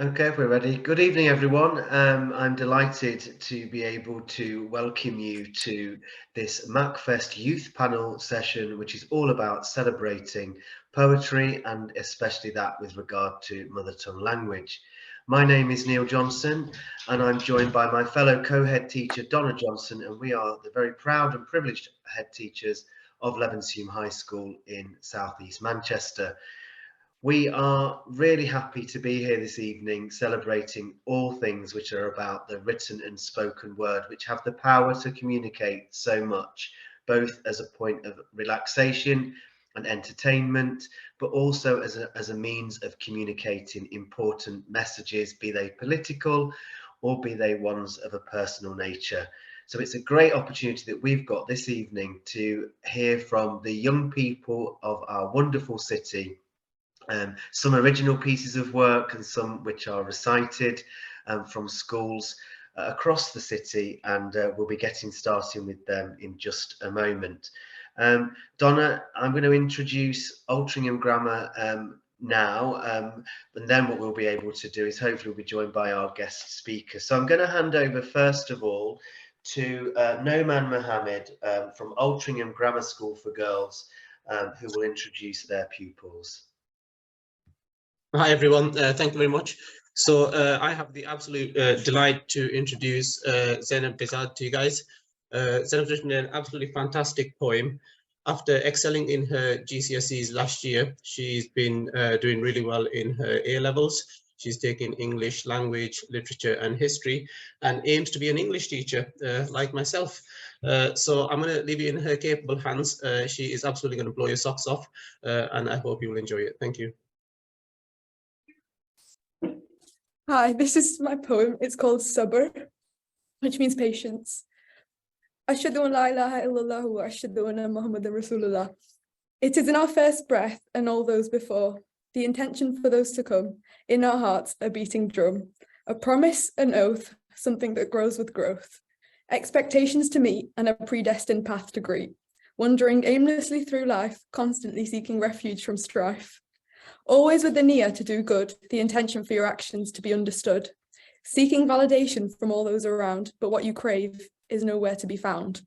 Okay, we're ready. Good evening, everyone. I'm delighted to be able to welcome you to this MACFEST youth panel session, which is all about celebrating poetry and especially that with regard to mother tongue language. My name is A.Johnson and I'm joined by my fellow co-head teacher, Donna Johnson, and we are the very proud and privileged head teachers of Levenshulme High School in southeast Manchester. We are really happy to be here this evening celebrating all things which are about the written and spoken word, which have the power to communicate so much, both as a point of relaxation and entertainment, but also as a means of communicating important messages, be they political or be they ones of a personal nature. So it's a great opportunity that we've got this evening to hear from the young people of our wonderful city. Some original pieces of work and some which are recited from schools across the city, and we'll be getting started with them in just a moment. Donna, I'm going to introduce Altrincham Grammar now, and then what we'll be able to do is hopefully we'll be joined by our guest speaker. So I'm going to hand over first of all to Noman Mohammed from Altrincham Grammar School for Girls, who will introduce their pupils. Hi everyone, thank you very much. So I have the absolute delight to introduce Zaynab Behzad to you guys. Zaynab's written an absolutely fantastic poem. After excelling in her GCSEs last year, she's been doing really well in her A-levels. She's taken English language, literature and history and aims to be an English teacher like myself. So I'm going to leave you in her capable hands. She is absolutely going to blow your socks off and I hope you will enjoy it. Thank you. Hi, this is my poem. It's called Sabr, which means patience. Ashhadu an la ilaha illallah wa ashhadu anna Muhammadan Rasulullah. It is in our first breath and all those before, the intention for those to come, in our hearts a beating drum, a promise, an oath, something that grows with growth, expectations to meet and a predestined path to greet, wandering aimlessly through life, constantly seeking refuge from strife. Always with the niyyah to do good, the intention for your actions to be understood, seeking validation from all those around, but what you crave is nowhere to be found.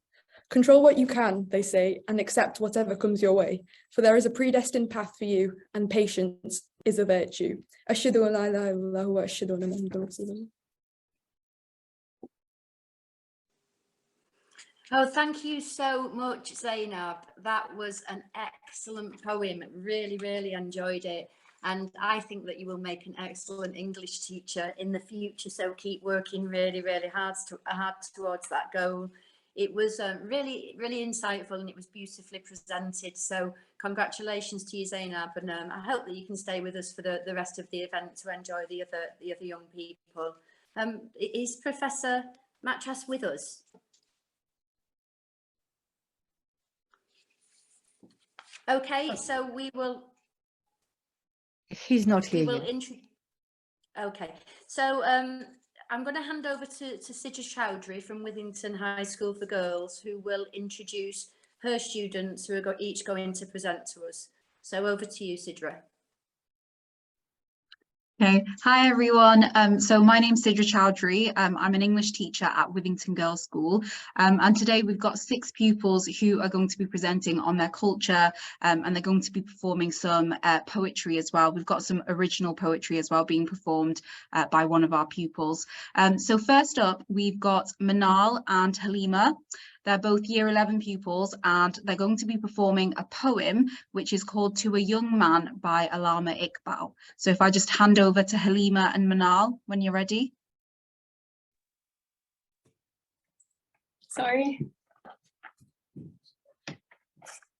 Control what you can, they say, and accept whatever comes your way, for there is a predestined path for you, and patience is a virtue. Ashhadu an la ilaha illallah wa ashhadu anna Muhammadan Rasulullah. Oh, thank you so much, Zaynab. That was an excellent poem. Really, really enjoyed it. And I think that you will make an excellent English teacher in the future. So keep working really, really hard towards that goal. It was really, really insightful and it was beautifully presented. So congratulations to you, Zaynab. And I hope that you can stay with us for the rest of the event to enjoy the other young people. Is Professor Matras with us? Okay, so we will. He's not here. Okay, so I'm going to hand over to Sidra Chowdhury from Withington High School for Girls, who will introduce her students who are each going to present to us. So over to you, Sidra. Okay. Hi everyone. So my name's Sidra Chowdhury. I'm an English teacher at Withington Girls School, and today we've got 6 pupils who are going to be presenting on their culture, and they're going to be performing some poetry as well. We've got some original poetry as well being performed by one of our pupils. So first up, we've got Manal and Halima. They're both year 11 pupils and they're going to be performing a poem which is called To a Young Man by Allama Iqbal. So if I just hand over to Halima and Manal when you're ready. Sorry.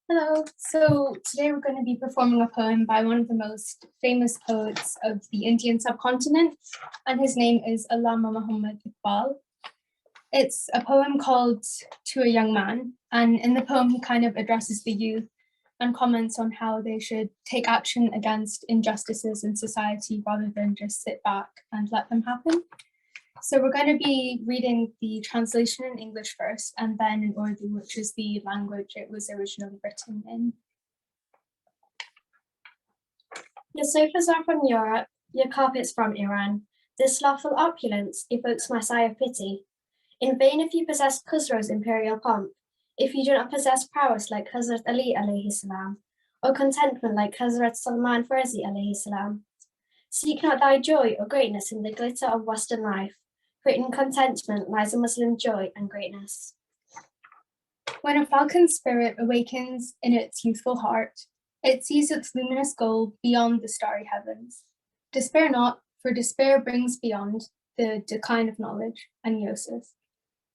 Hello, so today we're going to be performing a poem by one of the most famous poets of the Indian subcontinent, and his name is Allama Muhammad Iqbal. It's a poem called To a Young Man, and in the poem he kind of addresses the youth and comments on how they should take action against injustices in society rather than just sit back and let them happen. So we're going to be reading the translation in English first and then in Urdu, which is the language it was originally written in. The surface are from Europe, your carpets from Iran. This slothful opulence evokes my sigh of pity. In vain if you possess Khusro's imperial pomp, if you do not possess prowess like Hazrat Ali alayhi salam, or contentment like Hazrat Salman Farsi alayhi salam. Seek not thy joy or greatness in the glitter of Western life, for in contentment lies a Muslim joy and greatness. When a falcon spirit awakens in its youthful heart, it sees its luminous goal beyond the starry heavens. Despair not, for despair brings beyond the decline of knowledge and gnosis.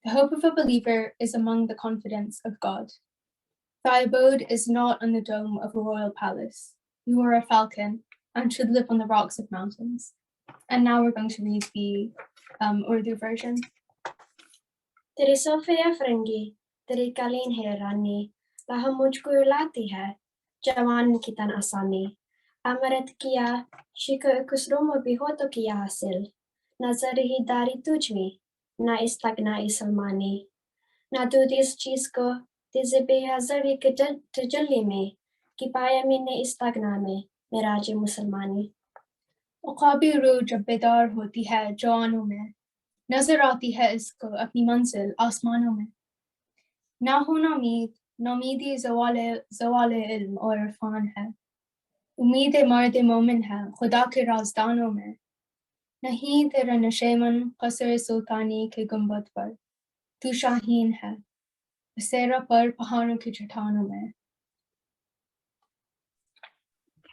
The hope of a believer is among the confidence of God. Thy abode is not on the dome of a royal palace. You are a falcon and should live on the rocks of mountains. And now we're going to read the Urdu version. तेरी Sophia Farangi, तेरी कालीन है रानी, वह मुझको रुलाती है, जवान की तन आसानी. अमृत किया, शिको खुसरो में भी हो तो किया हासिल. नजर ही दारी तुझ में, ना इस तक ना इस सलमानी. ना दूध इस चीज को, तिज़े बेहज़री के तजल्ली में, कि पाया मैंने इस तक ना में, मेरा जे मुसलमानी. उक़ाबी रूह जब बेदार होती है जवानों में, नजर आती है इसको अपनी मंजिल आसमानों में. ना हो नौमीदी ज़वाले इल्म और इरफान है. उम्मीद मर्द मोमिन है खुदा के राज़दानों में. नहीं तेरा नशेमन कसर सुल्तानी के गुंबद पर, तू शाहीन है बसेरा पर पहाड़ों की चट्टानों में.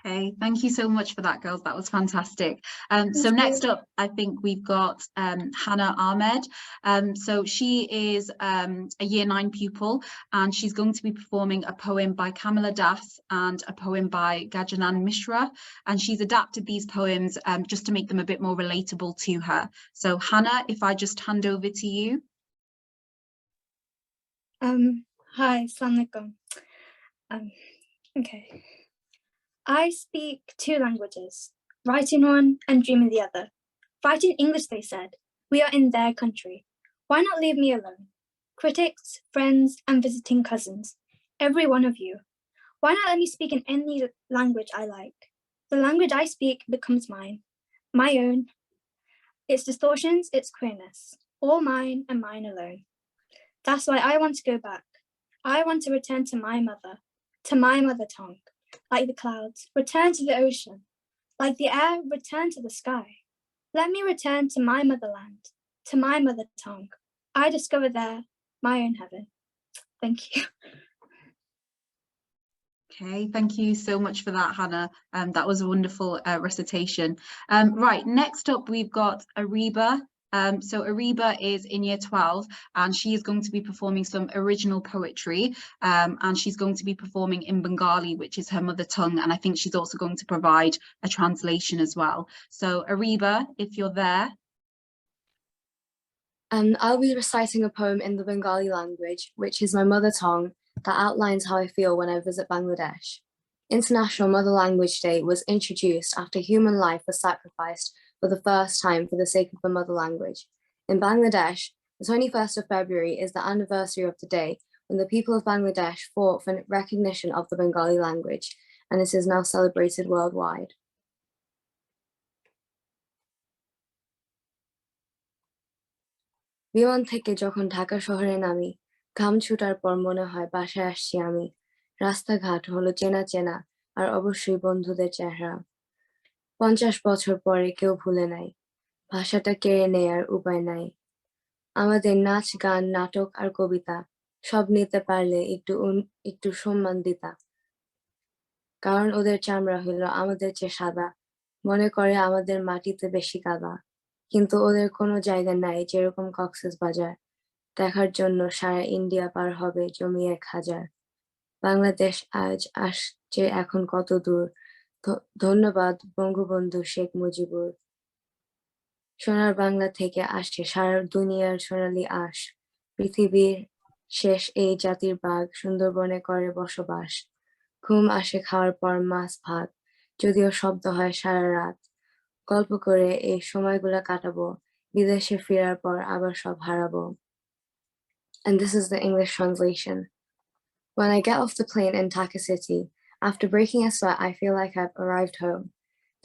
Okay, thank you so much for that, girls. That was fantastic. So next up, I think we've got Hannah Ahmed. So she is a Year 9 pupil, and she's going to be performing a poem by Kamala Das and a poem by Gajanan Mishra. And she's adapted these poems just to make them a bit more relatable to her. So Hannah, if I just hand over to you. Hi, Assalamu alaikum. Okay. I speak 2 languages, write in one and dream in the other. Write in English, they said. We are in their country. Why not leave me alone? Critics, friends, and visiting cousins, every one of you. Why not let me speak in any language I like? The language I speak becomes mine, my own. Its distortions, its queerness, all mine and mine alone. That's why I want to go back. I want to return to my mother tongue. Like the clouds, return to the ocean. Like the air, return to the sky. Let me return to my motherland, to my mother tongue. I discover there my own heaven. Thank you. Okay, thank you so much for that, Hannah. That was a wonderful recitation. Right, next up we've got Ariba. So Ariba is in Year 12, and she is going to be performing some original poetry, and she's going to be performing in Bengali, which is her mother tongue, and I think she's also going to provide a translation as well. So Ariba, if you're there. I'll be reciting a poem in the Bengali language, which is my mother tongue, that outlines how I feel when I visit Bangladesh. International Mother Language Day was introduced after human life was sacrificed for the first time for the sake of the mother language. In Bangladesh, the 21st of February is the anniversary of the day when the people of Bangladesh fought for recognition of the Bengali language, and it is now celebrated worldwide. বিমান থেকে যখন ঢাকা শহরে নামি, ঘাম ছুটার পর মনে হয় বাসায় আসছি আমি। রাস্তাঘাট হলো চেনা চেনা, আর অবশ্যই বন্ধুদের চেহারা। 50 বছর পরে কেউ ভুলে নাই, ভাষাটা কেড়ে নেয়ার উপায় নাই। আমাদের নাচ গান নাটক আর কবিতা সব নিতে পারলে একটু সম্মান দিতা, কারণ ওদের চামড়া হলো আমাদের চেয়ে সাদা, মনে করে আমাদের মাটিতে বেশি কাদা। কিন্তু ওদের কোনো জায়গা নাই যেরকম কক্সবাজার, দেখার জন্য সারা ইন্ডিয়া পার হবে জমি 1000। বাংলাদেশ আজ আসছে এখন কত দূর, ধন্যবাদ বঙ্গবন্ধু শেখ মুজিবুর। সোনার বাংলা থেকে আসছে সারা দুনিয়ার সোনালী আঁশ, পৃথিবীর শেষ এই জাতির বাঘ সুন্দরবনে করে বসবাস। ঘুম আসে খাওয়ার পর মাছ ভাত, যদিও শব্দ হয় সারা রাত। গল্প করে এই সময়গুলো কাটাবো, বিদেশে ফেরার পর আবার সব হারাবো। And this is the English translation. When I get off the plane in Dhaka City, after breaking a sweat, I feel like I've arrived home.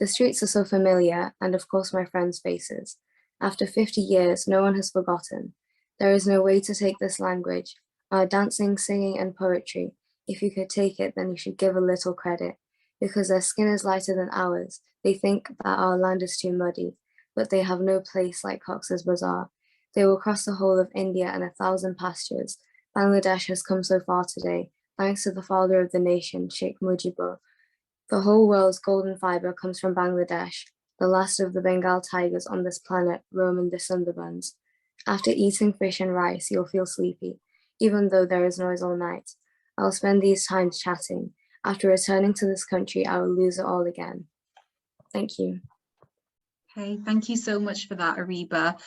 The streets are so familiar, and of course my friends' faces. After 50 years, no one has forgotten. There is no way to take this language. Our dancing, singing, and poetry. If you could take it, then you should give a little credit. Because their skin is lighter than ours, they think that our land is too muddy, but they have no place like Cox's Bazar. They will cross the whole of India and 1,000 pastures. Bangladesh has come so far today, thanks to the father of the nation, Sheikh Mujibur. The whole world's golden fiber comes from Bangladesh. The last of the Bengal tigers on this planet roam in the Sundarbans. After eating fish and rice, you'll feel sleepy, even though there is noise all night. I'll spend these times chatting. After returning to this country, I will lose it all again. Thank you. Okay, thank you so much for that, Ariba.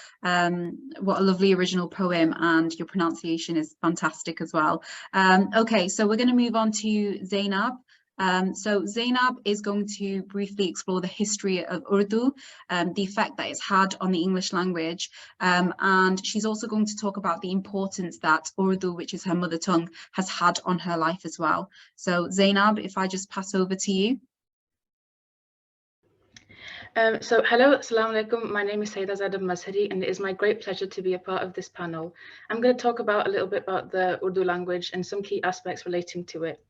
What a lovely original poem, and your pronunciation is fantastic as well. Okay, so we're going to move on to Zaynab. So Zaynab is going to briefly explore the history of Urdu, the effect that it's had on the English language, and she's also going to talk about the importance that Urdu, which is her mother tongue, has had on her life as well. So Zaynab, if I just pass over to you. So hello, assalamu alaikum. My name is Zaynab Mazhari, and it is my great pleasure to be a part of this panel. I'm going to talk about a little bit about the Urdu language and some key aspects relating to it.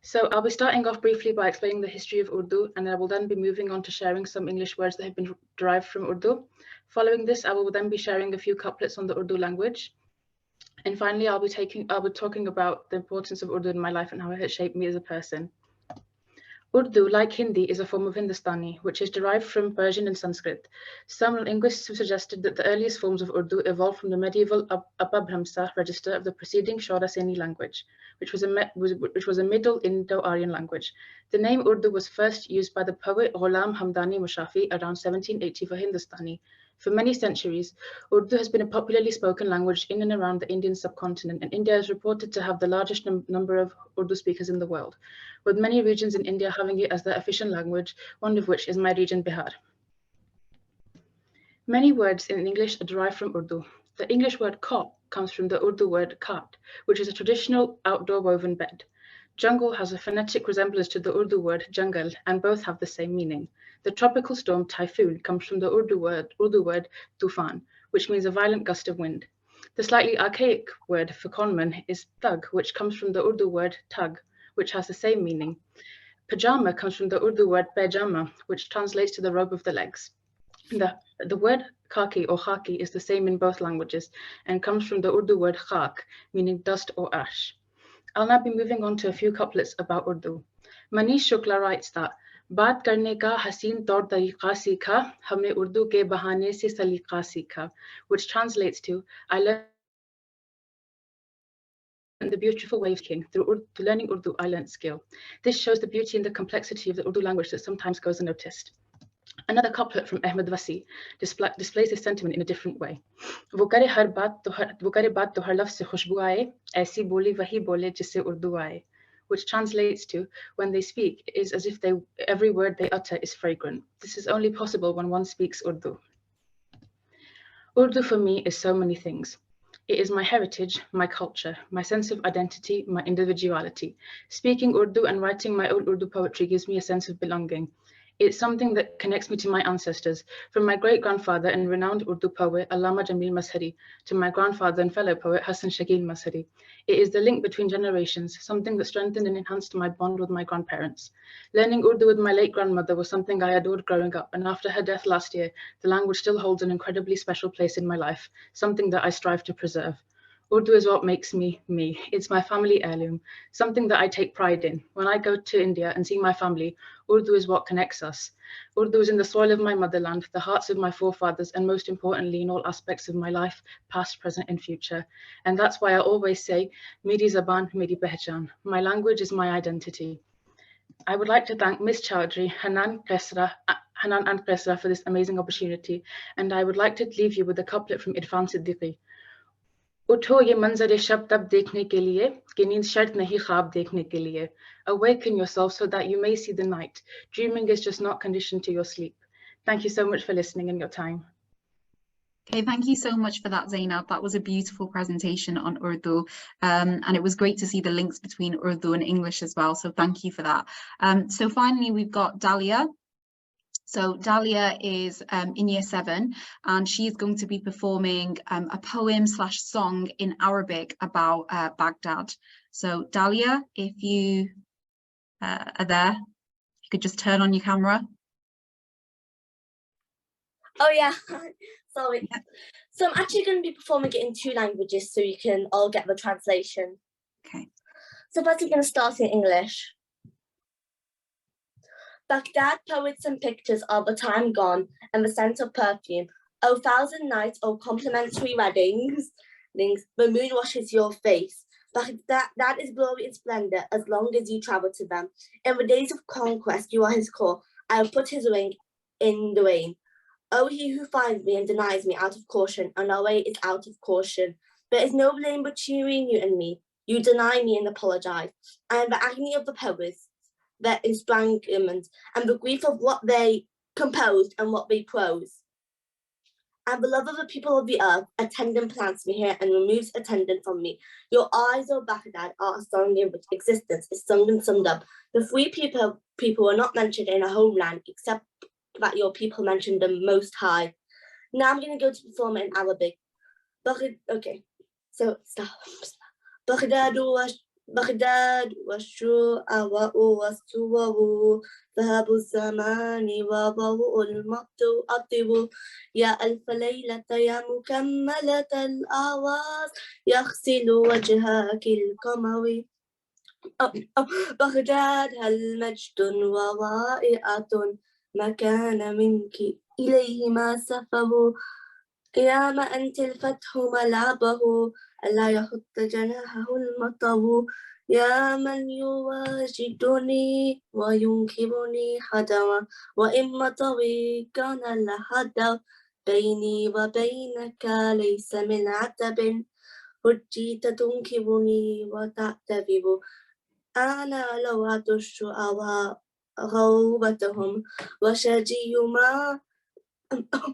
So I'll be starting off briefly by explaining the history of Urdu, and I will then be moving on to sharing some English words that have been derived from Urdu. Following this, I will then be sharing a few couplets on the Urdu language. And finally, I'll be talking about the importance of Urdu in my life and how it has shaped me as a person. Urdu, like Hindi, is a form of Hindustani, which is derived from Persian and Sanskrit. Some linguists have suggested that the earliest forms of Urdu evolved from the medieval Abhramsa register of the preceding Shoraseni language, which was a Middle Indo-Aryan language. The name Urdu was first used by the poet Ghulam Hamdani Mushafi around 1780 for Hindustani. For many centuries, Urdu has been a popularly spoken language in and around the Indian subcontinent, and India is reported to have the largest number of Urdu speakers in the world, with many regions in India having it as their official language, one of which is my region, Bihar. Many words in English are derived from Urdu. The English word cot comes from the Urdu word khat, which is a traditional outdoor woven bed. Jungle has a phonetic resemblance to the Urdu word jungle, and both have the same meaning. The tropical storm typhoon comes from the Urdu word tufan, which means a violent gust of wind. The slightly archaic word for conman is thug, which comes from the Urdu word tug, which has the same meaning. Pajama comes from the Urdu word pajama, which translates to the robe of the legs. The word khaki or khaki is the same in both languages and comes from the Urdu word khak, meaning dust or ash. I'll now be moving on to a few couplets about Urdu. Manish Shukla writes that बात करने का हसीन तौर तरीका सीखा हमने उर्दू के बहाने से सलीका सीखा, which translates to I learned the beautiful way of speaking. Through learning Urdu, I learned skill. This shows the beauty and the complexity of the Urdu language that sometimes goes unnoticed. Another couplet from Ahmed Wasi displays this sentiment in a different way. वो करे बात तो हर लफ्ज़ से खुशबू आए, ऐसी बोली वही बोले जिससे उर्दू आए, which translates to, when they speak, it is as if every word they utter is fragrant. This is only possible when one speaks Urdu. Urdu for me is so many things. It is my heritage, my culture, my sense of identity, my individuality. Speaking Urdu and writing my own Urdu poetry gives me a sense of belonging. It's something that connects me to my ancestors, from my great-grandfather and renowned Urdu poet Allama Jamil Mazhari to my grandfather and fellow poet Hassan Shakil Mazhari. It is the link between generations, something that strengthened and enhanced my bond with my grandparents. Learning Urdu with my late grandmother was something I adored growing up, and after her death last year, the language still holds an incredibly special place in my life, something that I strive to preserve. Urdu is what makes me, me. It's my family heirloom, something that I take pride in. When I go to India and see my family, Urdu is what connects us. Urdu is in the soil of my motherland, the hearts of my forefathers, and most importantly, in all aspects of my life, past, present, and future. And that's why I always say, Meri Zaban, Meri Pehchan. My language is my identity. I would like to thank Ms. Chowdhury, Hanan and Qesra for this amazing opportunity. And I would like to leave you with a couplet from Irfan Siddiqui. उठो ये मंजर शब तब देखने के लिए कि नींद शर्त नहीं ख्वाब देखने के लिए. Awaken yourself so that you may see the night. Dreaming is just not conditioned to your sleep. Thank you so much for listening and your time. Okay, thank you so much for that, Zaynab. That was a beautiful presentation on Urdu, and it was great to see the links between Urdu and English as well, so thank you for that. So finally, we've got Dalia. So Dahlia is in year 7 and she's going to be performing a poem / song in Arabic about Baghdad. So Dahlia, if you are there, you could just turn on your camera. Oh yeah, sorry. Yeah. So I'm actually going to be performing it in 2 languages so you can all get the translation. Okay. So first I'm going to start in English. Baghdad poets and pictures are the time gone and the scent of perfume. Oh, thousand nights, oh, complimentary weddings. The moon washes your face. Baghdad is glory and splendor as long as you travel to them. In the days of conquest, you are his core. I will put his ring in the rain. Oh, he who finds me and denies me out of caution, and our way is out of caution. There is no blame between you and me. You deny me and apologize. I am the agony of the poets, their estranglement, and the grief of what they composed and what they prose. And the love of the people of the earth, attendant plants me here and removes attendant from me. Your eyes, O Baghdad, are a song in which existence is sung and summed up. The free people are not mentioned in a homeland, except that your people mentioned them most high. Now I'm going to go to perform it in Arabic. Okay, so stop. بغداد والشعراء والصور ذهب الزمان وضوء المطر يا ألف ليلة يا مكملة الآواز يغسل وجهك القمر بغداد هل مجد ورائعة ما كان منك إليه ما سفر يا ما أنت الفتح ملعبه ألا يخط جناحه المطر يا من يواجدني وينكرني حدوا وإن مطري كان لحدا بيني وبينك ليس من عتب هجيت تنكرني وتعتذر أنا لوعة الشعراء غربتهم وشجي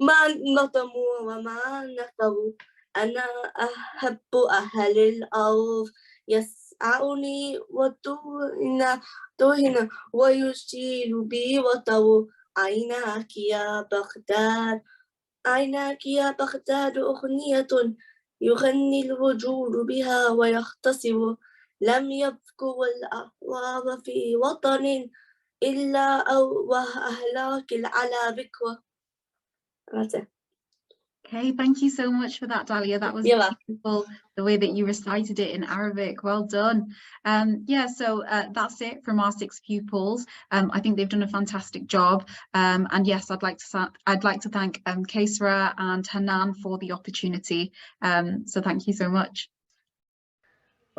ما نظموا وما نثروا أنا أحب أهل الأرض يسعني وتهن ويشيل بي وطر عيناك يا بغداد عيناك يا بغداد أغنية يغني الوجود بها ويختصر لم يذكر الأحرار في وطن إلا أوه أهلاك على ذكره. That's it. Okay, thank you so much for that, Dahlia. That was beautiful, the way that you recited it in Arabic. Well done. Yeah, so that's it from our 6 pupils. I think they've done a fantastic job. And yes, I'd like to thank Kaysra and Hanan for the opportunity. So thank you so much.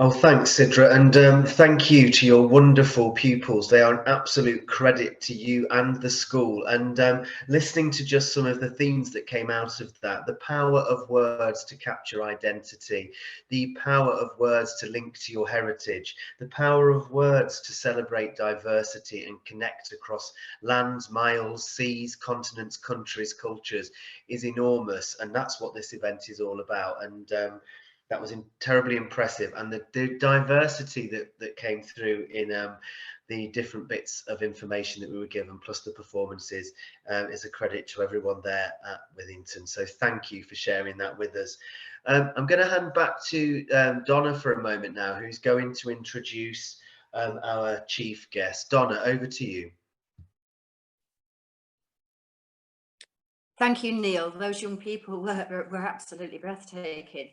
Oh, thanks, Sidra, and thank you to your wonderful pupils. They are an absolute credit to you and the school. And listening to just some of the themes that came out of that, the power of words to capture identity, the power of words to link to your heritage, the power of words to celebrate diversity and connect across lands, miles, seas, continents, countries, cultures is enormous. And that's what this event is all about. And that was terribly impressive, and the diversity that came through in the different bits of information that we were given, plus the performances, is a credit to everyone there at Withington. So thank you for sharing that with us. I'm going to hand back to Donna for a moment now, who's going to introduce our chief guest. Donna, over to you. Thank you, Neil. Those young people were absolutely breathtaking.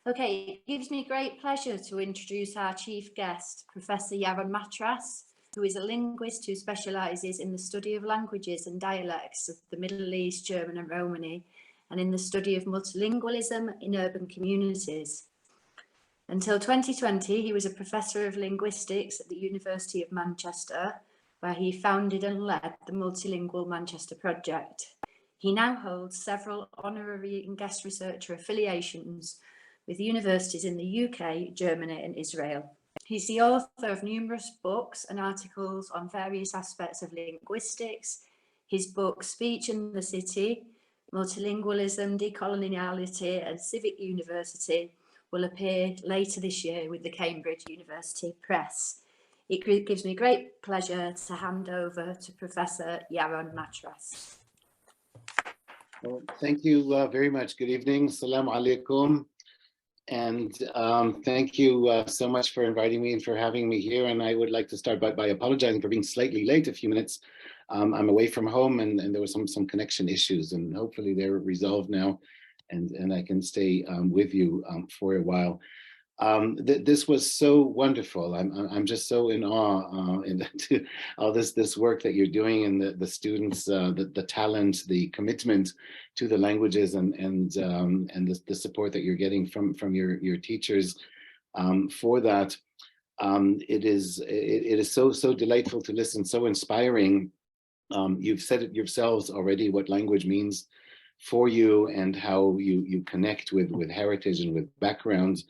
Okay, it gives me great pleasure to introduce our chief guest, Professor Yaron Matras, who is a linguist who specialises in the study of languages and dialects of the Middle East, German and Romani, and in the study of multilingualism in urban communities. Until 2020, he was a professor of linguistics at the University of Manchester, where he founded and led the Multilingual Manchester project. He now holds several honorary and guest researcher affiliations with universities in the UK, Germany and Israel. He's the author of numerous books and articles on various aspects of linguistics. His book, Speech in the City, Multilingualism, Decoloniality and Civic University will appear later this year with the Cambridge University Press. it gives me great pleasure to hand over to Professor Yaron Matras. Well, thank you very much. Good evening. Assalamu alaikum. And thank you so much for inviting me and for having me here. And I would like to start by apologizing for being slightly late, a few minutes. I'm away from home and there were some connection issues, and hopefully they're resolved now and I can stay with you for a while. This was so wonderful. I'm just so in awe into all this work that you're doing, and the students, the talent, the commitment to the languages, and the support that you're getting from your teachers for that. It is so delightful to listen, so inspiring. You've said it yourselves already, what language means for you and how you connect with heritage and with backgrounds.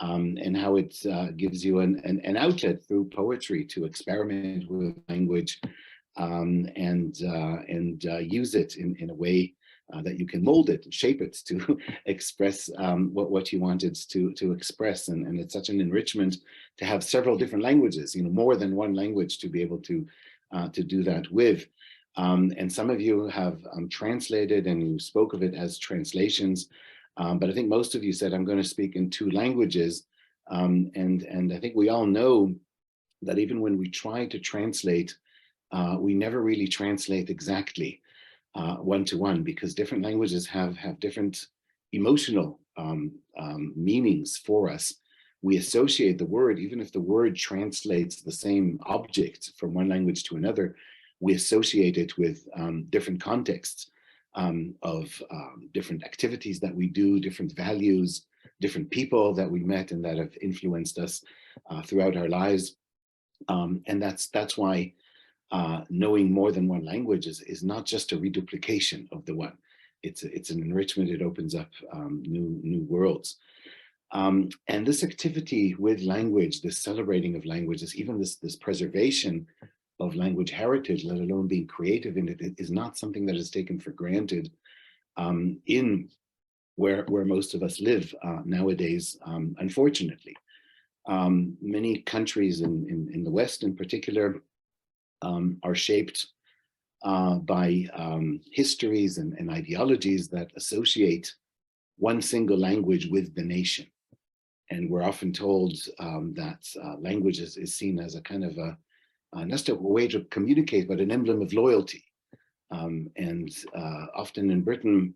And how it gives you an outlet through poetry to experiment with language and use it in a way that you can mold it, shape it to express what you want it to express. And it's such an enrichment to have several different languages, more than one language to be able to do that with. And some of you have translated, and you spoke of it as translations. But I think most of you said, I'm going to speak in 2 languages. And I think we all know that even when we try to translate, we never really translate exactly one-to-one, because different languages have different emotional meanings for us. We associate the word, even if the word translates the same object from one language to another, we associate it with different contexts. Of different activities that we do, different values, different people that we met and that have influenced us throughout our lives. And that's why knowing more than one language is not just a reduplication of the one. It's an enrichment. It opens up new worlds. And this activity with language, this celebrating of languages, even this preservation of language heritage, let alone being creative in it, is not something that is taken for granted in where most of us live nowadays, unfortunately. Many countries in the West in particular are shaped by histories and ideologies that associate one single language with the nation. And we're often told that language is seen as a kind of not just a way to communicate, but an emblem of loyalty. And often in Britain,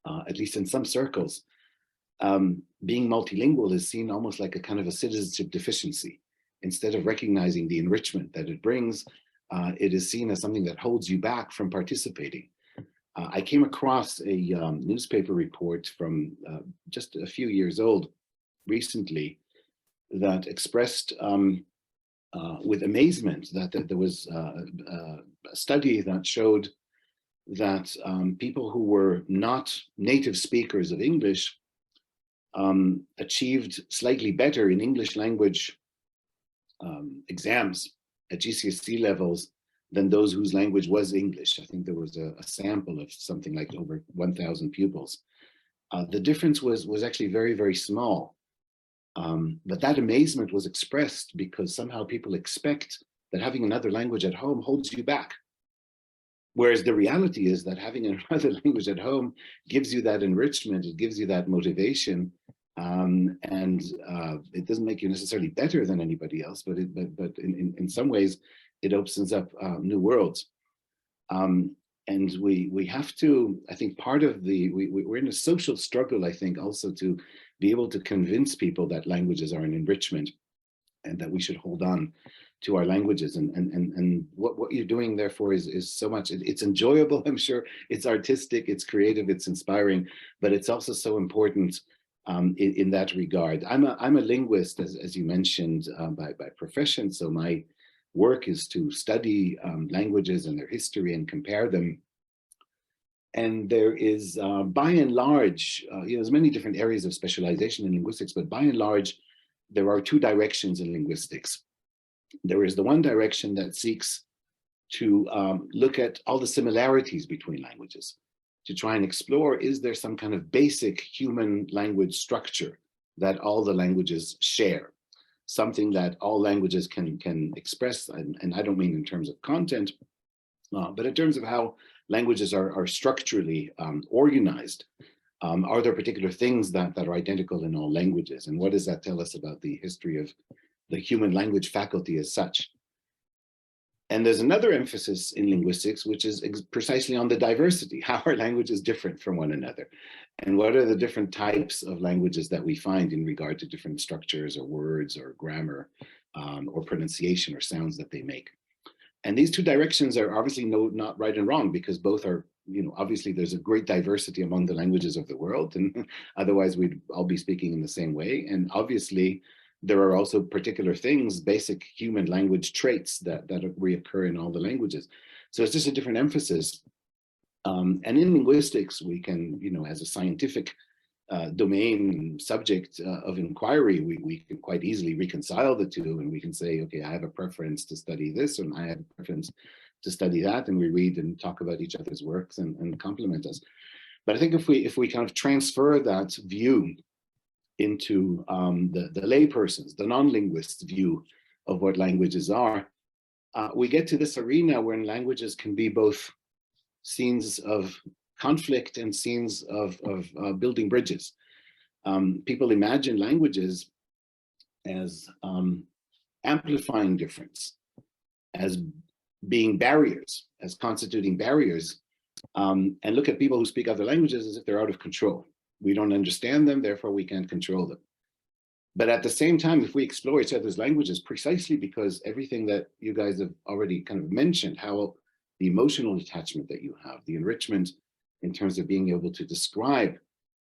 at least in some circles, being multilingual is seen almost like a kind of a citizenship deficiency. Instead of recognizing the enrichment that it brings, it is seen as something that holds you back from participating. I came across a newspaper report from just a few years old recently that expressed with amazement that there was a study that showed that people who were not native speakers of English achieved slightly better in English language exams at GCSE levels than those whose language was English. I think there was a sample of something like over 1,000 pupils. The difference was actually very, very small. But that amazement was expressed because somehow people expect that having another language at home holds you back. Whereas the reality is that having another language at home gives you that enrichment, it gives you that motivation, and it doesn't make you necessarily better than anybody else, but in some ways it opens up new worlds. And we have to, I think part of we're in a social struggle, I think, also to be able to convince people that languages are an enrichment and that we should hold on to our languages. And what you're doing therefore is so much, it's enjoyable, I'm sure, it's artistic, it's creative, it's inspiring, but it's also so important in that regard. I'm a linguist, as you mentioned, by profession, so my work is to study languages and their history and compare them. And there is, by and large, there's many different areas of specialization in linguistics, but by and large, there are 2 directions in linguistics. There is the one direction that seeks to look at all the similarities between languages, to try and explore, is there some kind of basic human language structure that all the languages share? something that all languages can express, and I don't mean in terms of content, but in terms of how languages are structurally organized. Are there particular things that are identical in all languages? And what does that tell us about the history of the human language faculty as such? And there's another emphasis in linguistics, which is precisely on the diversity. How are languages different from one another? And what are the different types of languages that we find in regard to different structures or words or grammar or pronunciation or sounds that they make? And these two directions are obviously not right and wrong, because both are, obviously there's a great diversity among the languages of the world, and otherwise we'd all be speaking in the same way. And obviously there are also particular things, basic human language traits that reoccur in all the languages. So it's just a different emphasis. And in linguistics, we can, as a scientific domain subject of inquiry, we can quite easily reconcile the two, and we can say, okay, I have a preference to study this, and I have a preference to study that, and we read and talk about each other's works and complement us. But I think if we kind of transfer that view into the layperson's, the non-linguist's view of what languages are, we get to this arena where languages can be both scenes of conflict and scenes of building bridges. People imagine languages as amplifying difference, as being barriers, as constituting barriers, and look at people who speak other languages as if they're out of control. We don't understand them, therefore we can't control them. But at the same time, if we explore each other's languages, precisely because everything that you guys have already kind of mentioned, how the emotional attachment that you have, the enrichment in terms of being able to describe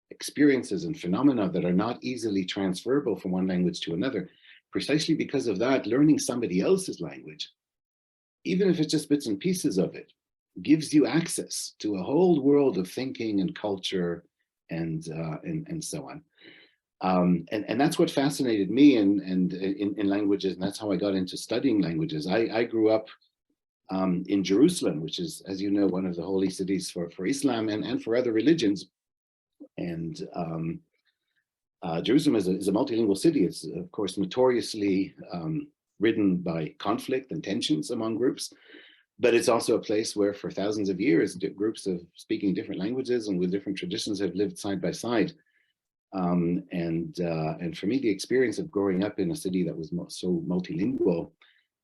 experiences and phenomena that are not easily transferable from one language to another, precisely because of that, learning somebody else's language, even if it's just bits and pieces of it, gives you access to a whole world of thinking and culture and so on. And that's what fascinated me in languages, and that's how I got into studying languages. I grew up in Jerusalem, which is, as you know, one of the holy cities for Islam and for other religions. And Jerusalem is a multilingual city. It's, of course, notoriously ridden by conflict and tensions among groups. But it's also a place where for thousands of years, groups of speaking different languages and with different traditions have lived side by side. And for me, the experience of growing up in a city that was so multilingual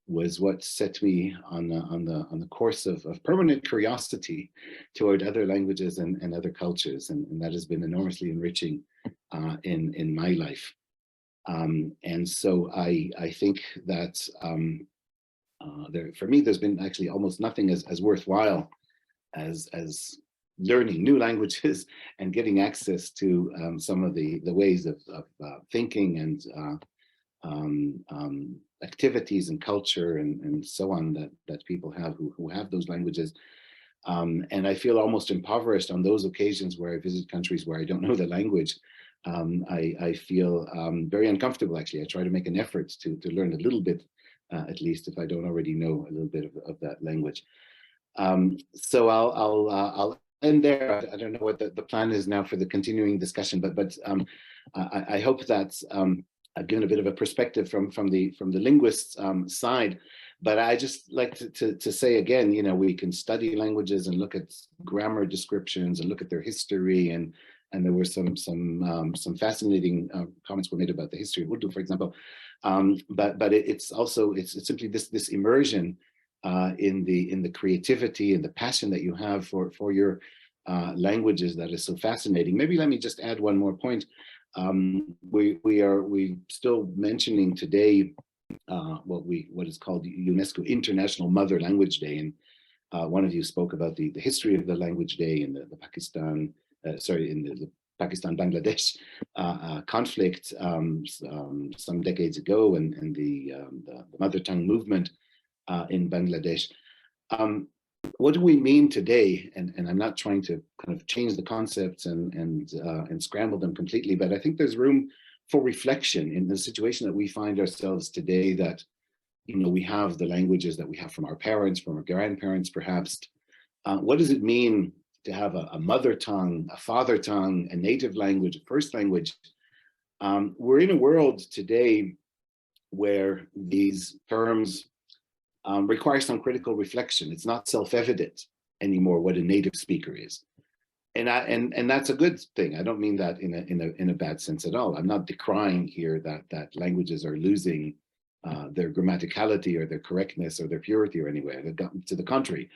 was what set me on the course of permanent curiosity toward other languages and other cultures, and that has been enormously enriching in my life. And so I think that for me, there's been actually almost nothing as worthwhile as learning new languages and getting access to some of the ways of thinking and activities and culture and so on that people have who have those languages. And I feel almost impoverished on those occasions where I visit countries where I don't know the language. I feel very uncomfortable, actually. I try to make an effort to learn a little bit, at least if I don't already know a little bit of that language. So I'll end there. I don't know what the plan is now for the continuing discussion, but I hope that I've given a bit of a perspective from the linguist's side. But I just like to say again, we can study languages and look at grammar descriptions and look at their history, and there were some fascinating comments were made about the history of Urdu, for example. But it's simply this immersion in the creativity and the passion that you have for your languages that is so fascinating. Maybe let me just add one more point. We still mentioning today what is called UNESCO International Mother Language Day, and one of you spoke about the history of the language day in the Pakistan, in the Pakistan-Bangladesh conflict some decades ago, and the mother tongue movement in Bangladesh. What do we mean today? And I'm not trying to kind of change the concepts and scramble them completely, but I think there's room for reflection in the situation that we find ourselves today, that we have the languages that we have from our parents, from our grandparents, perhaps. What does it mean to have a mother tongue, a father tongue, a native language, a first language? We're in a world today where these terms require some critical reflection. It's not self-evident anymore what a native speaker is. And that's a good thing. I don't mean that in a bad sense at all. I'm not decrying here that languages are losing their grammaticality or their correctness or their purity or anywhere. To the contrary,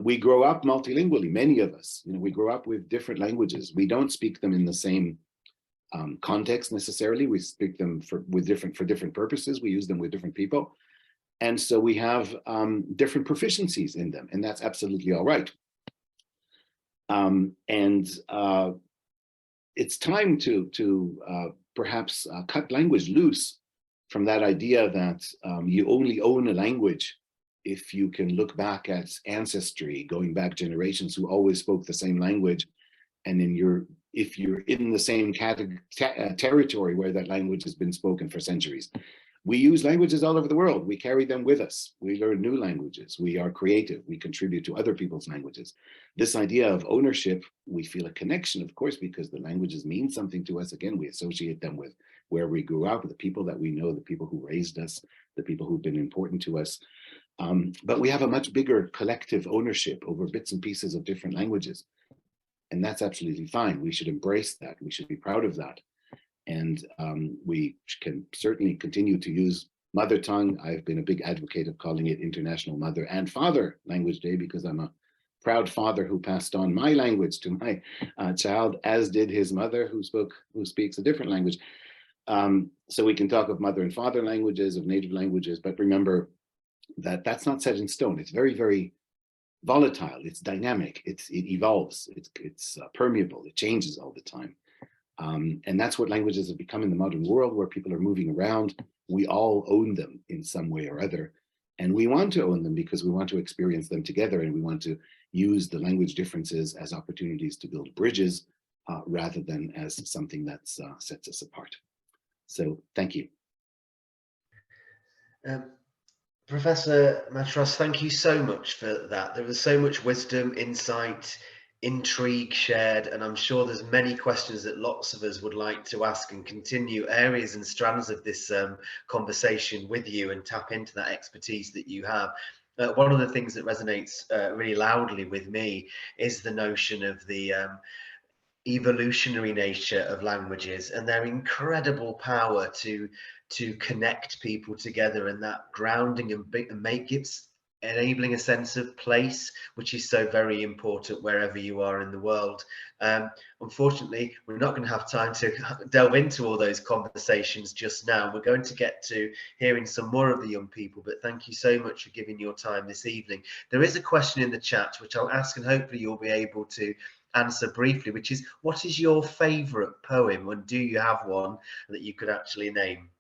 we grow up multilingually. Many of us, we grow up with different languages. We don't speak them in the same context necessarily. We speak them for different purposes. We use them with different people, and so we have different proficiencies in them, and that's absolutely all right. It's time to perhaps cut language loose from that idea that you only own a language if you can look back at ancestry, going back generations who always spoke the same language, and if you're in the same territory where that language has been spoken for centuries. We use languages all over the world. We carry them with us. We learn new languages. We are creative. We contribute to other people's languages. This idea of ownership, we feel a connection, of course, because the languages mean something to us. Again, we associate them with where we grew up, the people that we know, the people who raised us, the people who've been important to us. But we have a much bigger collective ownership over bits and pieces of different languages. And that's absolutely fine. We should embrace that. We should be proud of that. And we can certainly continue to use mother tongue. I've been a big advocate of calling it International Mother and Father Language Day, because I'm a proud father who passed on my language to my child, as did his mother, who speaks a different language. So we can talk of mother and father languages, of native languages, but remember that that's not set in stone. It's very, very volatile. It's dynamic. It evolves. It's permeable. It changes all the time. And that's what languages have become in the modern world, where people are moving around. We all own them in some way or other. And we want to own them because we want to experience them together, and we want to use the language differences as opportunities to build bridges rather than as something that sets us apart. So thank you. Professor Matras, thank you so much for that. There was so much wisdom, insight, intrigue shared, and I'm sure there's many questions that lots of us would like to ask and continue areas and strands of this conversation with you and tap into that expertise that you have. One of the things that resonates really loudly with me is the notion of the evolutionary nature of languages and their incredible power to connect people together, and that grounding and make it enabling a sense of place, which is so very important wherever you are in the world. Unfortunately, we're not going to have time to delve into all those conversations just now. We're going to get to hearing some more of the young people, but thank you so much for giving your time this evening. There is a question in the chat, which I'll ask, and hopefully you'll be able to answer briefly, which is, what is your favourite poem, and do you have one that you could actually name?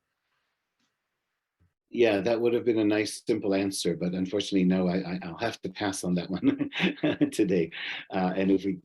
Yeah, that would have been a nice, simple answer, but unfortunately, no, I'll have to pass on that one today. And if we,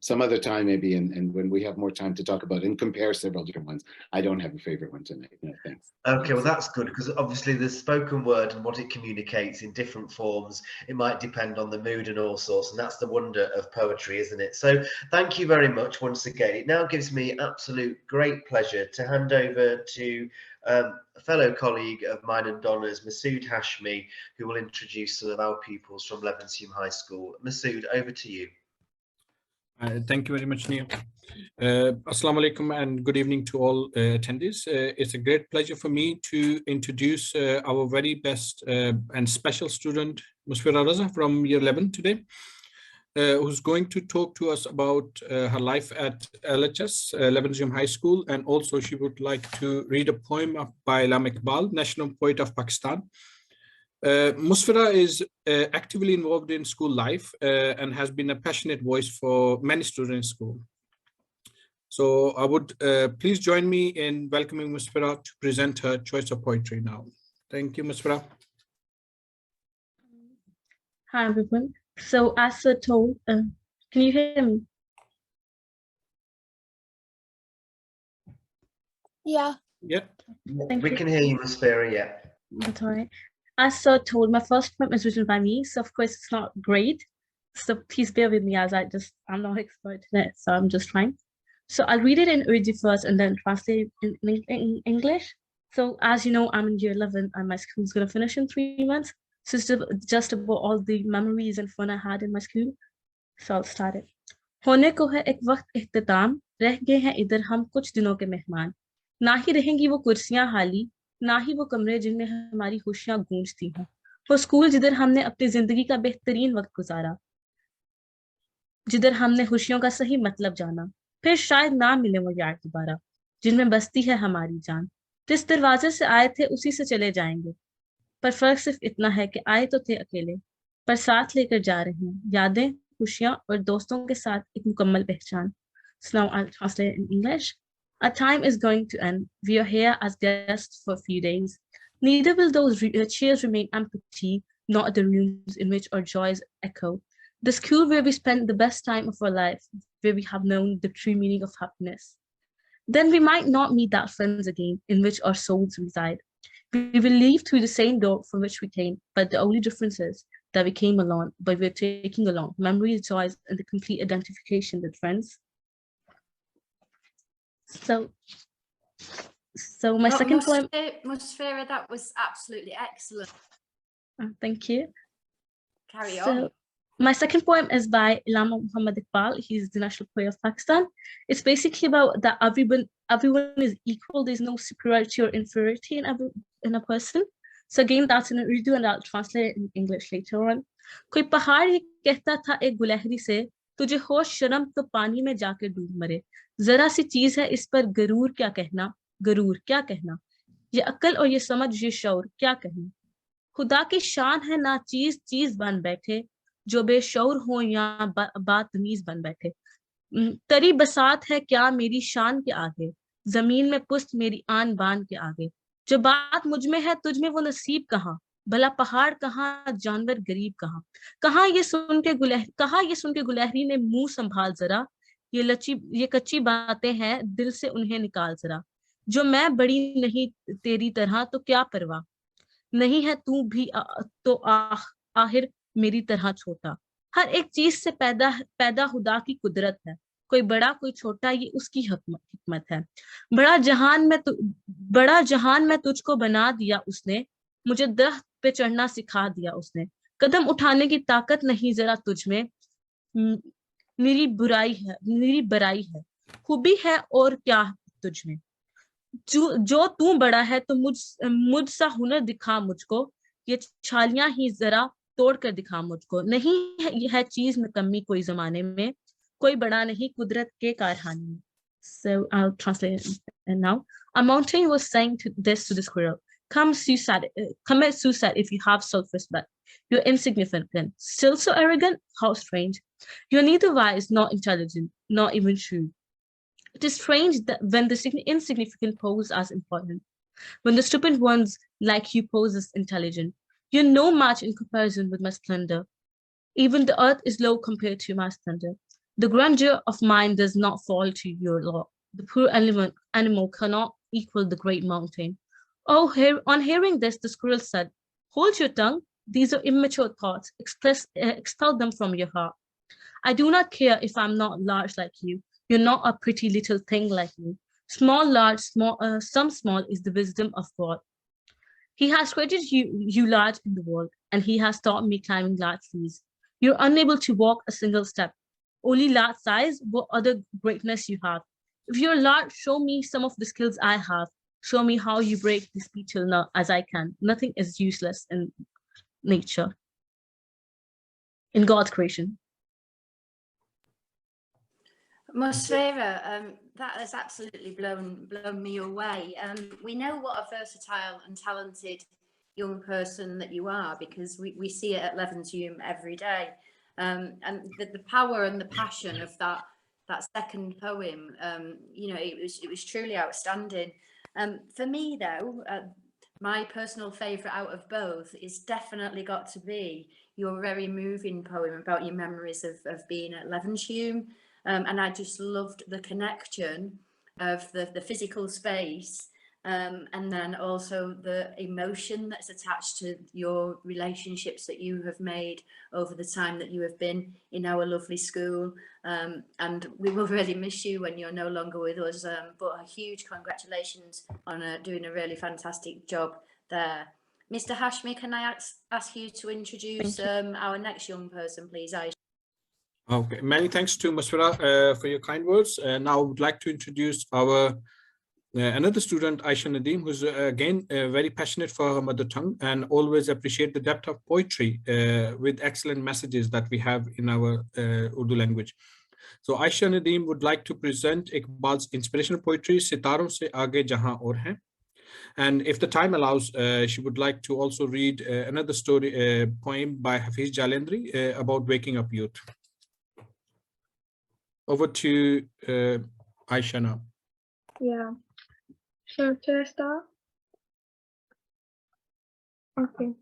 some other time maybe, and when we have more time to talk about and compare several different ones. I don't have a favorite one tonight. No, thanks. Okay, well, that's good, because obviously the spoken word and what it communicates in different forms, it might depend on the mood and all sorts, and that's the wonder of poetry, isn't it? So thank you very much once again. It now gives me absolute great pleasure to hand over to a fellow colleague of mine and Donna's, Masood Hashmi, who will introduce some of our pupils from Levenshulme High School. Masood, over to you. Thank you very much, Neil. Assalamu alaikum and good evening to all attendees. It's a great pleasure for me to introduce our very best and special student, Musfira Raza from Year 11 today, who's going to talk to us about her life at LHS, Levenshulme High School, and also she would like to read a poem by Allama Iqbal, National Poet of Pakistan. Musfira is actively involved in school life and has been a passionate voice for many students in school. So I would please join me in welcoming Musfira to present her choice of poetry now. Thank you, Musfira. Hi, everyone. So as Sir told, can you hear me? Yeah. Yeah. We can hear you, Musfira, yeah. That's all right. As Sir told, my first poem is written by me, so of course it's not great. So please bear with me, as I'm not expert in it, so I'm just trying. So I'll read it in Urdu first and then translate in English. So as you know, I'm in year 11 and my school's going to finish in 3 months. So it's just about all the memories and fun I had in my school. So I'll start it. होने को है एक वक्त इख्तिताम, रह गए हैं इधर हम कुछ दिनों के मेहमान, ना ही रहेंगी वो कुर्सियां हाली, ना ही वो कमरे जिनमें हमारी खुशियां गूंजती हैं, वो स्कूल जिधर हमने अपनी जिंदगी का बेहतरीन वक्त गुजारा, जिधर हमने खुशियों का सही मतलब जाना, फिर शायद ना मिले वो यार दोबारा, जिनमें बसती है हमारी जान, जिस दरवाजे से आए थे उसी से चले जाएंगे, पर फर्क सिर्फ इतना है कि आए तो थे अकेले, पर साथ लेकर जा रहे हैं यादें, खुशियां और दोस्तों के साथ एक मुकम्मल पहचान. So now I'll translate in English. Our time is going to end. We are here as guests for a few days. Neither will those cheers remain empty, not the rooms in which our joys echo. The school where we spend the best time of our life, where we have known the true meaning of happiness. Then we might not meet that friends again, in which our souls reside. We will leave through the same door from which we came, but the only difference is that we came along, but we're taking along memories, joys, and the complete identification with friends. So my second poem. Musfira, that was absolutely excellent. Thank you. Carry on. My second poem is by Allama Muhammad Iqbal. He's the national poet of Pakistan. It's basically about that everyone is equal. There's no superiority or inferiority in a person. So again, that's in Urdu and I'll translate it in English later on. कोई पहाड़ ये कहता था एक गुलहरी से, तुझे होश शर्म तो पानी में जाकर डूब मरे, जरा सी चीज है इस पर गरूर क्या कहना, ये अक्ल और ये समझ ये शौर क्या कहना, खुदा की शान है ना चीज बन बैठे, जो बेशौर हो या बातमीज बन बैठे, तरी बसात है क्या मेरी शान के आगे, जमीन में पुस्त मेरी आन बान के आगे, जो बात मुझ में है तुझ में वो नसीब कहाँ, भला पहाड़ कहाँ जानवर गरीब कहाँ ये सुन के गुलहरी ने मुंह संभाल जरा, ये कच्ची बातें हैं दिल से उन्हें निकाल जरा, जो मैं बड़ी नहीं तेरी तरह तो क्या परवाह, नहीं है तू भी तो आखिर मेरी तरह छोटा, हर एक चीज से पैदा खुदा की कुदरत है, कोई बड़ा कोई छोटा ये उसकी हिकमत है, बड़ा जहान में तुझको बना दिया उसने, मुझे दरख्त पे चढ़ना सिखा दिया उसने, कदम उठाने की ताकत नहीं जरा तुझ में, मेरी बराई है, खूबी है और क्या तुझ में, जो तू बड़ा है तो मुझसा हुनर दिखा मुझको, ये छालियां ही जरा तोड़ कर दिखा मुझको, नहीं है चीज में कमी कोई जमाने में, कोई बड़ा नहीं कुदरत के कारखाने में. So I'll translate it now. A mountain was saying to the squirrel, commit suicide if you have self-respect. You're insignificant, still so arrogant? How strange. You're neither wise nor intelligent, not even shrewd. It is strange that when the insignificant pose as important, when the stupid ones like you pose as intelligent, you're no match in comparison with my splendor. Even the earth is low compared to my splendor. The grandeur of mine does not fall to your law. The poor animal cannot equal the great mountain. Oh, on hearing this, the squirrel said, hold your tongue. These are immature thoughts. Expel them from your heart. I do not care if I'm not large like you. You're not a pretty little thing like me. Small, large, some small is the wisdom of God. He has created you large in the world, and he has taught me climbing large trees. You're unable to walk a single step. Only large size, what other greatness you have. If you're large, show me some of the skills I have. Show me how you break this beetle nut as I can. Nothing is useless in nature, in God's creation. Musfira, that has absolutely blown me away. We know what a versatile and talented young person that you are, because we see it at Levenshulme every day. And the power and the passion of that second poem, it was truly outstanding. For me, though, my personal favourite out of both is definitely got to be your very moving poem about your memories of being at Levenshulme. And I just loved the connection of the physical space and then also the emotion that's attached to your relationships that you have made over the time that you have been in our lovely school. And we will really miss you when you're no longer with us, but a huge congratulations on doing a really fantastic job there. Mr. Hashmi, can I ask you to introduce our next young person, please, Ayesha? Okay, many thanks to Musfira for your kind words. Now I would like to introduce our another student, Ayesha Nadeem, who's again very passionate for her mother tongue and always appreciate the depth of poetry with excellent messages that we have in our Urdu language. So Ayesha Nadeem would like to present Iqbal's inspirational poetry, Sitaron Se Aage Jahan Aur Hai. And if the time allows, she would like to also read another story, poem by Hafiz Jalendri about waking up youth. Over to Ayesha now. Yeah. Should I start? Okay.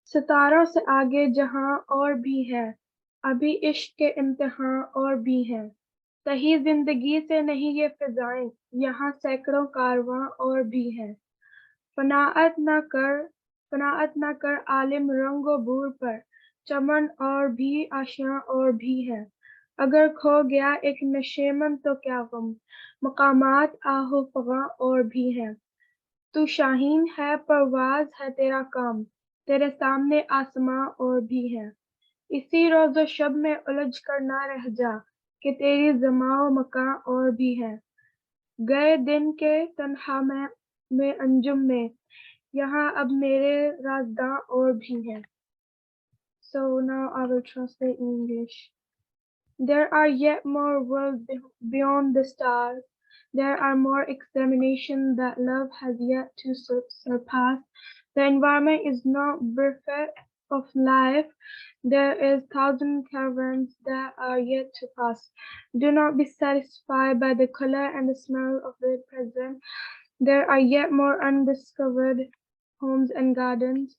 सितारों से आगे जहां और भी है, अभी इश्क के इम्तिहान और भी हैं, सही जिंदगी से नहीं ये फिजाएं, यहाँ सैकड़ों कारवां और भी हैं। फनाअत ना कर आलिम रंगो बूर पर, चमन और भी आशियां और भी हैं। अगर खो गया एक नशेमन तो क्या गम, मकामात आहो फगा और भी हैं। तू शाहीन है परवाज है तेरा काम, तेरे सामने आसमां और भी है। इसी रोज़ो शब में उलझ कर ना रह जा, कि तेरी जमाओ मकां और भी है। गए दिन के तन्हा में अंजुम में, यहाँ अब मेरे राज़दां और भी हैं। So now I will translate in English. There are yet more worlds beyond the stars. There are more examinations that love has yet to surpass. The environment is not bereft of life. There is thousand caravans that are yet to pass. Do not be satisfied by the color and the smell of the present. There are yet more undiscovered homes and gardens.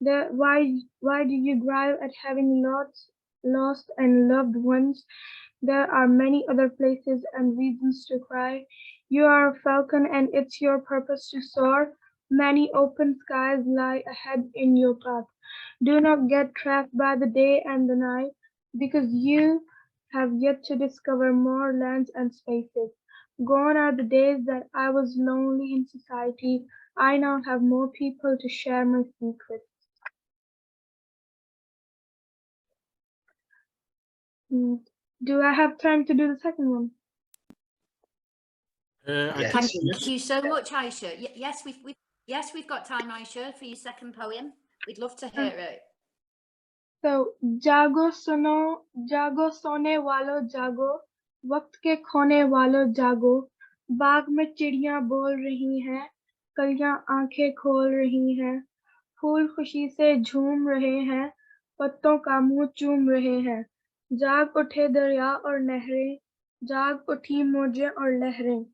Why do you grieve at having lost and loved ones? There are many other places and reasons to cry. You are a falcon and it's your purpose to soar. Many open skies lie ahead in your path. Do not get trapped by the day and the night, because you have yet to discover more lands and spaces. Gone are the days that I was lonely in society. I now have more people to share my secrets. Do I have time to do the second one? Thank you so much, Ayesha. Yes, we've got time, Ayesha, for your second poem. We'd love to hear it. So, जागो सोने वालों जागो, वक्त के खोने वालों जागो, बाग में चिड़ियां बोल रही हैं, कलियां आंखें खोल रही हैं, फूल खुशी से झूम रहे हैं, पत्तों का मुंह चूम रहे हैं। जाग उठे दरिया और नहरें, जाग उठी मौजें और लहरें,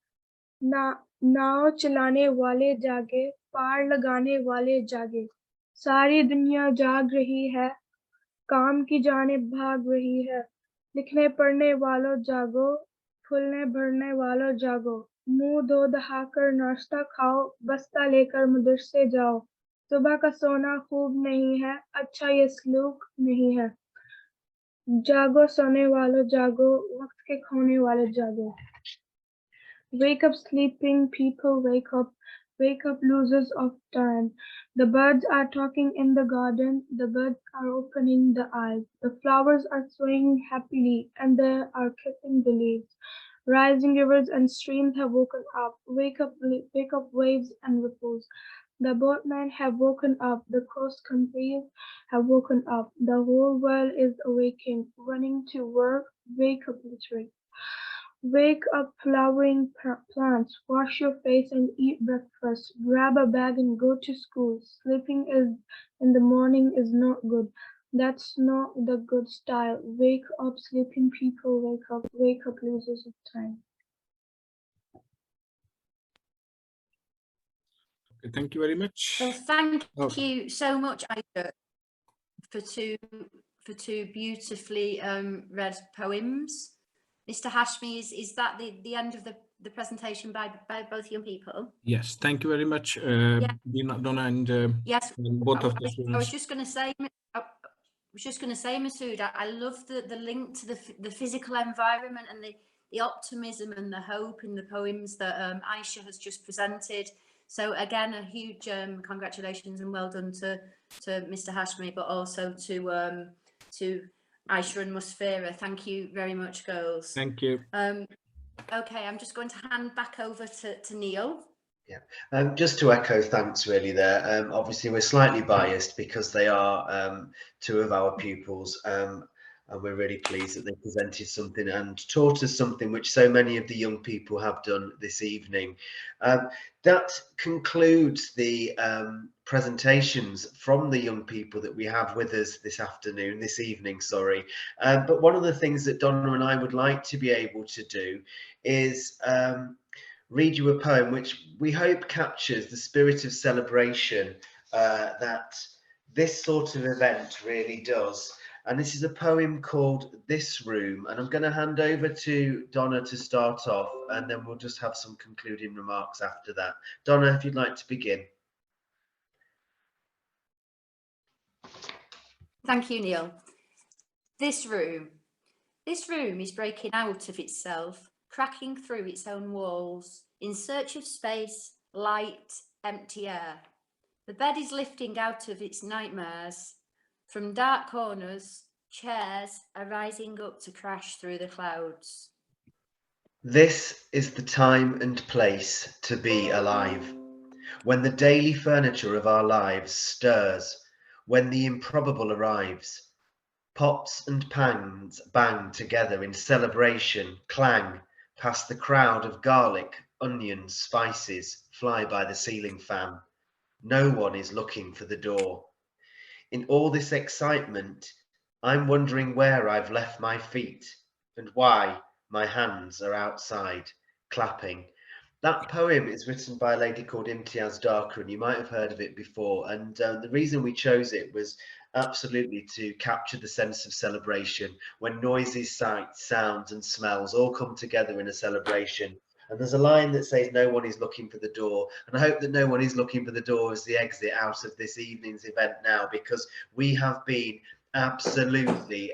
नाव चलाने वाले जागे, पार लगाने वाले जागे, सारी दुनिया जाग रही है, काम की जानिब भाग रही है। लिखने पढ़ने वालों जागो, फूलने भरने वालों जागो, मुंह धो दहाकर नाश्ता खाओ, बस्ता लेकर मदरसे जाओ। सुबह का सोना खूब नहीं है, अच्छा ये सलूक नहीं है। जागो सोने वालों जागो, वक्त के खोने वाले जागो। Wake up sleeping people, wake up losers of time. The birds are talking in the garden, the birds are opening the eyes. The flowers are swaying happily and they are kissing the leaves. Rising rivers and streams have woken up. Wake up waves and ripples. The boatmen have woken up, the cross countries have woken up. The whole world is awaking, running to work. Wake up, literally. Wake up, flowering plants, wash your face and eat breakfast, grab a bag and go to school. Sleeping in the morning is not good. That's not the good style. Wake up, sleeping people, wake up, losers of time. Okay, thank you very much. Well, thank you so much, Ayesha, for two beautifully read poems. Mr. Hashmi, is that the end of the presentation by both young people? Yes, thank you very much, Donna and Yes, both of the I was students. just going to say, Masood, I love the link to the physical environment and the optimism and the hope in the poems that Ayesha has just presented. So again, a huge congratulations and well done to Mr. Hashmi, but also to Ayesha and Musfira. Thank you very much, girls. Thank you. Okay, I'm just going to hand back over to Neil. Yeah, just to echo thanks really there. Obviously we're slightly biased because they are two of our pupils, and we're really pleased that they presented something and taught us something which so many of the young people have done this evening. That concludes the presentations from the young people that we have with us this evening, sorry. But one of the things that Donna and I would like to be able to do is read you a poem which we hope captures the spirit of celebration that this sort of event really does. And this is a poem called This Room, and I'm going to hand over to Donna to start off, and then we'll just have some concluding remarks after that. Donna, if you'd like to begin. Thank you, Neil. This room is breaking out of itself, cracking through its own walls, in search of space, light, empty air. The bed is lifting out of its nightmares. From dark corners, chairs are rising up to crash through the clouds. This is the time and place to be alive, when the daily furniture of our lives stirs, when the improbable arrives. Pots and pans bang together in celebration, clang past the crowd of garlic, onions, spices, fly by the ceiling fan. No one is looking for the door. In all this excitement, I'm wondering where I've left my feet and why my hands are outside, clapping. That poem is written by a lady called Imtiaz Darka, and you might have heard of it before. And the reason we chose it was absolutely to capture the sense of celebration when noises, sights, sounds and smells all come together in a celebration. And there's a line that says no one is looking for the door, and I hope that no one is looking for the door as the exit out of this evening's event now, because we have been absolutely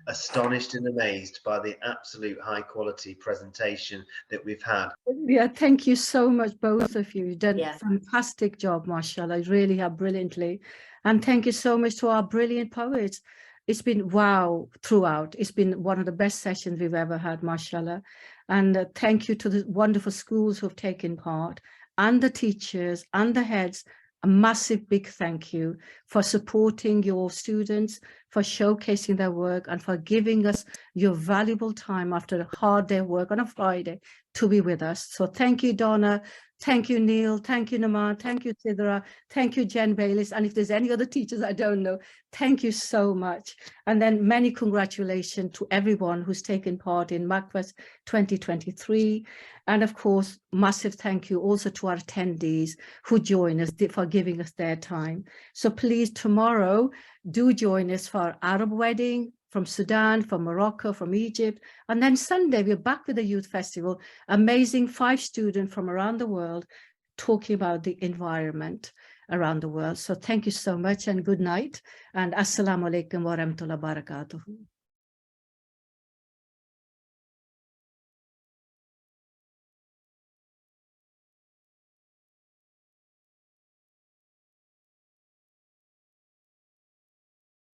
astonished and amazed by the absolute high quality presentation that we've had. Yeah, thank you so much, both of you. You've done a fantastic job, mashallah. You really have brilliantly. And thank you so much to our brilliant poets. It's been wow throughout. It's been one of the best sessions we've ever had, mashallah. And thank you to the wonderful schools who've taken part, and the teachers and the heads. A massive big thank you for supporting your students, for showcasing their work, and for giving us your valuable time after a hard day of work on a Friday to be with us. So thank you, Donna. Thank you, Neil. Thank you, Naman. Thank you, Sidra. Thank you, Jen Bayliss. And if there's any other teachers I don't know, thank you so much. And then many congratulations to everyone who's taken part in MACFEST 2023. And of course, massive thank you also to our attendees who join us for giving us their time. So please, tomorrow, do join us for Arab wedding from Sudan, from Morocco, from Egypt. And then Sunday, we're back with the Youth Festival, amazing 5 students from around the world talking about the environment around the world. So thank you so much and good night. And Assalamu alaikum wa rahmatullahi wa barakatuh.